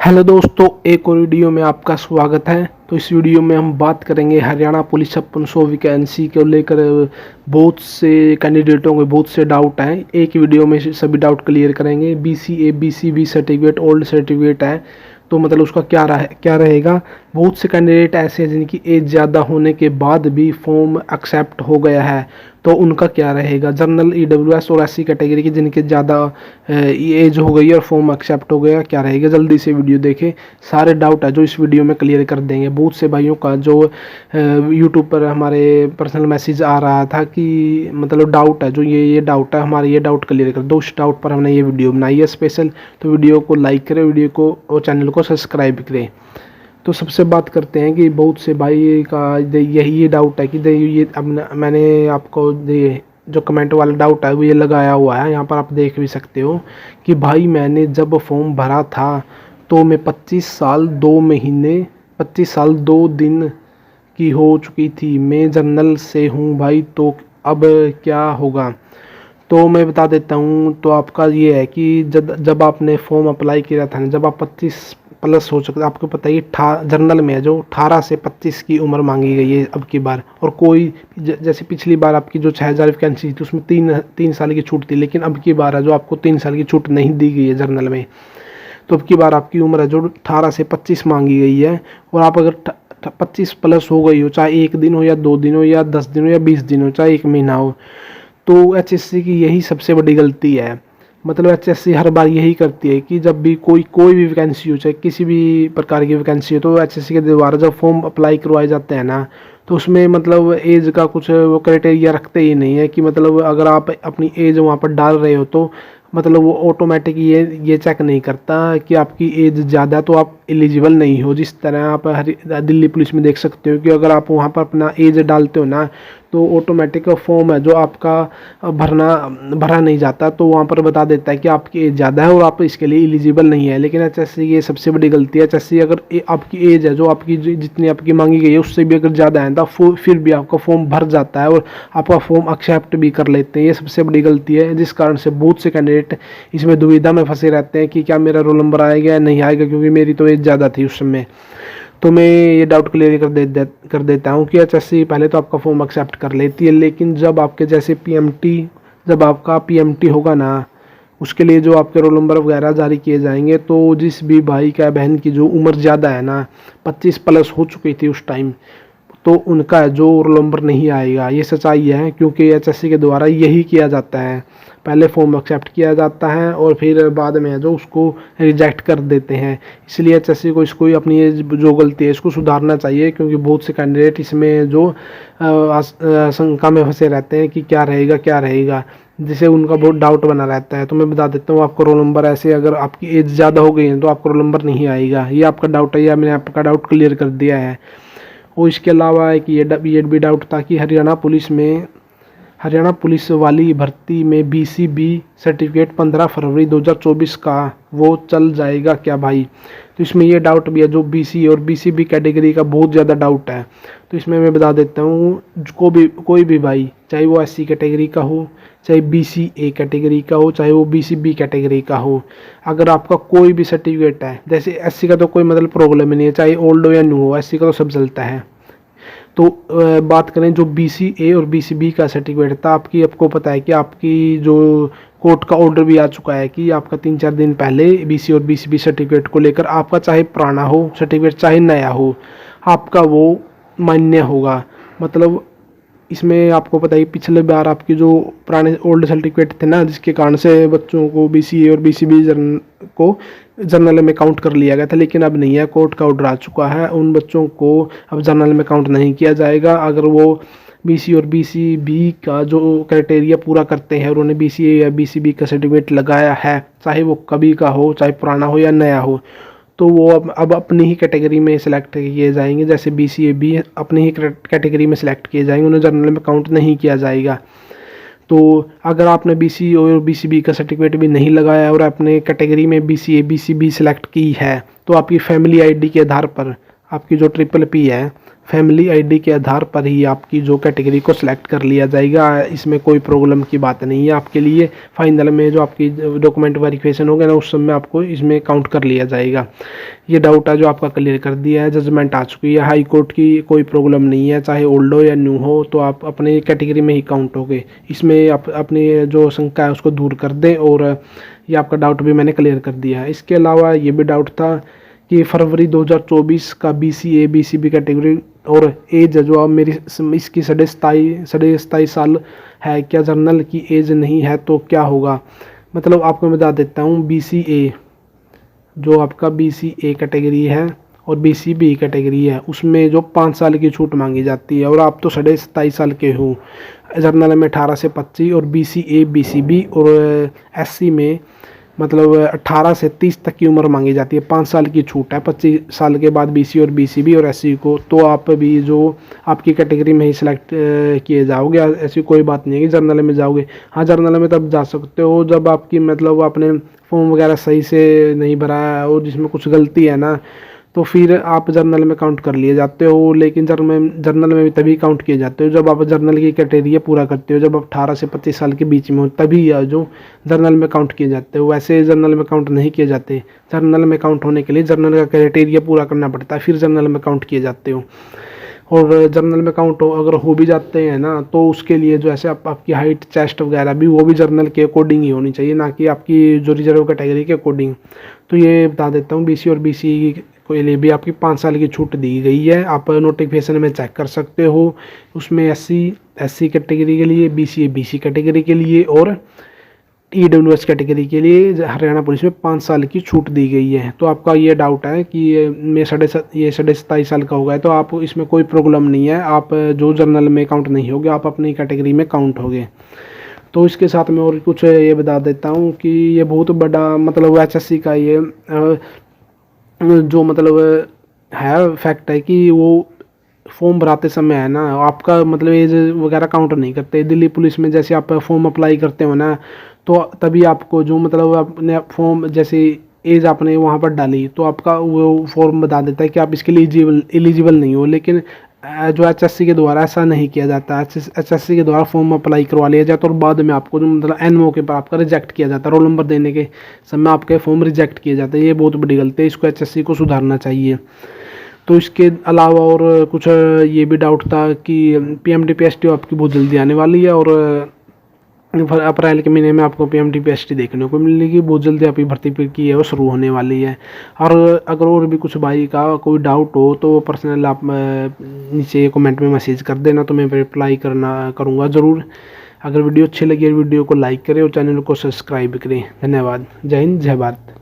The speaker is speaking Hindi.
हेलो दोस्तों, एक और वीडियो में आपका स्वागत है। तो इस वीडियो में हम बात करेंगे हरियाणा पुलिस 5600 वैकेंसी को लेकर। बहुत से कैंडिडेटों के बहुत से डाउट हैं, एक वीडियो में सभी डाउट क्लियर करेंगे। BCA BCB certificate old certificate है, तो मतलब उसका क्या रहेगा। बहुत से कैंडिडेट ऐसे हैं जिनकी एज ज़्यादा होने के बाद भी फॉर्म एक्सेप्ट हो गया है, तो उनका क्या रहेगा। जनरल EWS और SC कैटेगरी की जिनके ज़्यादा एज हो गई और फॉर्म एक्सेप्ट हो गया, क्या रहेगा। जल्दी से वीडियो देखें, सारे डाउट है जो इस वीडियो में क्लियर कर देंगे। बहुत से भाइयों का जो यूट्यूब पर हमारे पर्सनल मैसेज आ रहा था कि मतलब डाउट है, जो ये डाउट है हमारे, ये डाउट क्लियर कर दो। उस डाउट पर हमने ये वीडियो बनाई है स्पेशल। तो वीडियो को लाइक करें, वीडियो को और चैनल को सब्सक्राइब करें। तो सबसे बात करते हैं कि बहुत से भाई का यही डाउट है कि ये अब मैंने आपको जो कमेंट वाला डाउट है वो ये लगाया हुआ है, यहाँ पर आप देख भी सकते हो कि भाई मैंने जब फॉर्म भरा था तो मैं 25 साल 2 महीने 25 साल 2 दिन की हो चुकी थी। मैं जनरल से हूँ भाई, तो अब क्या होगा। तो मैं बता देता हूँ। तो आपका ये है कि जब आपने फॉर्म अप्लाई किया था ना, जब आप 25 प्लस हो चुके, आपको पता ही जनरल में है जो 18 से 25 की उम्र मांगी गई है अब की बार। और कोई जैसे पिछली बार आपकी जो 6000 वैकेंसी थी उसमें तीन साल की छूट थी, लेकिन अब की बार है जो आपको 3 साल की छूट नहीं दी गई है जनरल में। तो अब की बार आपकी उम्र है जो 18 से 25 मांगी गई है। और आप अगर 25 प्लस हो गई हो, चाहे 1 दिन हो या 2 दिन हो या 10 दिन हो या 20 दिन हो, चाहे 1 महीना हो, तो HSC की यही सबसे बड़ी गलती है। मतलब HSC हर बार यही करती है कि जब भी कोई भी वैकेंसी हो, चाहे किसी भी प्रकार की वैकेंसी हो, तो HSC के द्वारा जब फॉर्म अप्लाई करवाए जाते हैं ना, तो उसमें मतलब एज का कुछ वो क्राइटेरिया रखते ही नहीं है कि मतलब अगर आप अपनी एज वहाँ पर डाल रहे हो तो मतलब वो ऑटोमेटिक ये चेक नहीं करता कि आपकी एज ज़्यादा है तो आप एलिजिबल नहीं हो। जिस तरह आप दिल्ली पुलिस में देख सकते हो कि अगर आप वहाँ पर अपना एज डालते हो ना, तो ऑटोमेटिक फॉर्म है जो आपका भरा नहीं जाता, तो वहाँ पर बता देता है कि आपकी एज ज़्यादा है और आप इसके लिए एलिजिबल नहीं है। लेकिन HSC की ये सबसे बड़ी गलती है। HSC अगर आपकी एज है जो आपकी जितनी आपकी मांगी गई है उससे भी अगर ज़्यादा है तो फिर भी आपका फॉर्म भर जाता है और आपका फॉर्म एक्सेप्ट भी कर लेते हैं। ये सबसे बड़ी गलती है, जिस कारण से बहुत से कैंडिडेट इसमें दुविधा में फंसे रहते हैं कि क्या मेरा रोल नंबर आएगा या नहीं आएगा, क्योंकि मेरी तो एज ज़्यादा थी उस समय। तो मैं ये डाउट क्लियर कर देता हूँ कि HSC पहले तो आपका फॉर्म एक्सेप्ट कर लेती है, लेकिन जब आपके जैसे जब आपका PMT होगा ना, उसके लिए जो आपके रोल नंबर वगैरह जारी किए जाएंगे, तो जिस भी भाई का बहन की जो उम्र ज़्यादा है ना, 25 प्लस हो चुकी थी उस टाइम, तो उनका जो रोल नंबर नहीं आएगा। ये सच्चाई है, क्योंकि HSC के द्वारा यही किया जाता है। पहले फॉर्म एक्सेप्ट किया जाता है और फिर बाद में जो उसको रिजेक्ट कर देते हैं। इसलिए HSC को इसको अपनी ये जो गलती है इसको सुधारना चाहिए, क्योंकि बहुत से कैंडिडेट इसमें जो शंका में फंसे रहते हैं कि क्या रहेगा, जिससे उनका बहुत डाउट बना रहता है। तो मैं बता देता हूँ, आपका रोल नंबर ऐसे अगर आपकी एज ज़्यादा हो गई है तो आपका रोल नंबर नहीं आएगा। ये आपका डाउट है, या मैंने आपका डाउट क्लियर कर दिया है। और इसके अलावा एक ये भी डाउट था कि हरियाणा पुलिस वाली भर्ती में BCB सर्टिफिकेट 15 फरवरी 2024 का वो चल जाएगा क्या भाई। तो इसमें ये डाउट भी है, जो BC और BCB कैटेगरी का बहुत ज़्यादा डाउट है। तो इसमें मैं बता देता हूँ, कोई भी भाई, चाहे वो SC कैटेगरी का हो, चाहे BCA कैटेगरी का हो, चाहे वो BCB कैटेगरी का हो, अगर आपका कोई भी सर्टिफिकेट है, जैसे SC का तो कोई मतलब प्रॉब्लम नहीं है, चाहे ओल्ड हो या न्यू हो, SC का तो सब चलता है। तो बात करें जो BCA और BCB का सर्टिफिकेट था, आपको पता है कि आपकी जो कोर्ट का ऑर्डर भी आ चुका है कि आपका 3-4 दिन पहले BC और BCB सर्टिफिकेट को लेकर आपका चाहे पुराना हो सर्टिफिकेट चाहे नया हो, आपका वो मान्य होगा। मतलब इसमें आपको पता है पिछले बार आपकी जो पुराने ओल्ड सर्टिफिकेट थे ना, जिसके कारण से बच्चों को BCA और BCB को जनरल में काउंट कर लिया गया था, लेकिन अब नहीं है। कोर्ट का ऑर्डर आ चुका है, उन बच्चों को अब जनरल में काउंट नहीं किया जाएगा। अगर वो BC और BCB का जो क्राइटेरिया पूरा करते हैं और उन्होंने BCA या BCB का सर्टिफिकेट लगाया है, चाहे वो कभी का हो, चाहे पुराना हो या नया हो, तो वो अब अपनी ही कैटेगरी में सिलेक्ट किए जाएंगे। जैसे BCA भी अपनी ही कैटेगरी में सिलेक्ट किए जाएंगे, उन्हें जनरल में काउंट नहीं किया जाएगा। तो अगर आपने BC और BCB का सर्टिफिकेट भी नहीं लगाया और अपने कैटेगरी में BCA BCB सिलेक्ट की है, तो आपकी फैमिली ID के आधार पर आपकी जो ट्रिपल पी है, फैमिली आईडी के आधार पर ही आपकी जो कैटेगरी को सिलेक्ट कर लिया जाएगा। इसमें कोई प्रॉब्लम की बात नहीं है आपके लिए। फाइनल में जो आपकी डॉक्यूमेंट वेरिफिकेशन होगा ना, उस समय आपको इसमें काउंट कर लिया जाएगा। ये डाउट है जो आपका क्लियर कर दिया है, जजमेंट आ चुकी है हाई कोर्ट की, कोई प्रॉब्लम नहीं है, चाहे ओल्ड हो या न्यू हो, तो आप अपने कैटेगरी में ही काउंट होगे। इसमें आप अपनी जो शंका है उसको दूर कर दें, और ये आपका डाउट भी मैंने क्लियर कर दिया है। इसके अलावा ये भी डाउट था कि फरवरी 2024 का BCA BCB कैटेगरी और एज जो अब मेरी इसकी 27.5 साल है, क्या जर्नल की एज नहीं है तो क्या होगा। मतलब आपको मैं बता देता हूँ, BCA जो आपका BCA कैटेगरी है और BCB कैटेगरी है, उसमें जो 5 साल की छूट मांगी जाती है, और आप तो 27.5 साल के हो। जर्नल में 18 से 25 और BCA BCB और SC में मतलब 18 से 30 तक की उम्र मांगी जाती है। 5 साल की छूट है 25 साल के बाद BC और BCB और SC को। तो आप भी जो आपकी कैटेगरी में ही सिलेक्ट किए जाओगे, ऐसी कोई बात नहीं है कि जर्नल में जाओगे। हाँ, जर्नल में तब जा सकते हो जब आपकी मतलब आपने फॉर्म वगैरह सही से नहीं भरा है और जिसमें कुछ गलती है ना, तो फिर आप जर्नल में काउंट कर लिए जाते हो। लेकिन जर्नल में भी तभी काउंट किए जाते हो जब आप जर्नल की क्राइटेरिया पूरा करते हो। जब आप 18 से 25 साल के बीच में हो तभी जो जर्नल में काउंट किए जाते हो, वैसे जर्नल में काउंट नहीं किए जाते। जर्नल में काउंट होने के लिए जर्नल का क्राइटेरिया पूरा करना पड़ता है, फिर जर्नल में काउंट किए जाते हो। और जर्नल में काउंट अगर हो भी जाते हैं ना, तो उसके लिए जो ऐसे आपकी हाइट, चेस्ट वगैरह भी वो भी जर्नल के अकॉर्डिंग ही होनी चाहिए, ना कि आपकी जो रिजर्व कैटेगरी के अकॉर्डिंग। तो ये बता देता हूँ, BC और BC के लिए भी आपकी 5 साल की छूट दी गई है। आप नोटिफिकेशन में चेक कर सकते हो। उसमें SC कैटेगरी के लिए, BCA BC कैटेगरी के लिए और EWS कैटेगरी के लिए हरियाणा पुलिस में 5 साल की छूट दी गई है। तो आपका ये डाउट है कि ये 27.5 साल का होगा, तो आप इसमें कोई प्रॉब्लम नहीं है। आप जो जर्नल में काउंट नहीं होगे, आप अपनी कैटेगरी में काउंट होगे। तो इसके साथ में और कुछ ये बता देता हूँ कि ये बहुत बड़ा मतलब HSC का ये जो मतलब है फैक्ट है कि वो फॉर्म भराते समय है ना, आपका मतलब एज वगैरह काउंट नहीं करते। दिल्ली पुलिस में जैसे आप फॉर्म अप्लाई करते हो ना, तो तभी आपको जो मतलब अपने फॉर्म जैसे एज आपने वहाँ पर डाली, तो आपका वो फॉर्म बता देता है कि आप इसके लिए एलिजिबल नहीं हो। लेकिन जो HSC के द्वारा ऐसा नहीं किया जाता। HSC के द्वारा फॉर्म अप्लाई करवा लिया जाता है और बाद में आपको जो मतलब एन मौके पर आपका रिजेक्ट किया जाता है। रोल नंबर देने के समय आपके फॉर्म रिजेक्ट किए जाते हैं। ये बहुत बड़ी गलती है, इसको HSC को सुधारना चाहिए। तो इसके अलावा और कुछ ये भी डाउट था कि PMT-PST आपकी बहुत जल्दी आने वाली है, और अप्रैल के महीने में आपको PMT-PST देखने को मिलेगी। बहुत जल्दी आपकी भर्ती की है वो शुरू होने वाली है। और अगर और भी कुछ भाई का कोई डाउट हो तो पर्सनल आप नीचे कमेंट में मैसेज कर देना, तो मैं रिप्लाई करूँगा ज़रूर। अगर वीडियो अच्छी लगी है वीडियो को लाइक करें और चैनल को सब्सक्राइब करें। धन्यवाद। जय हिंद, जय भारत।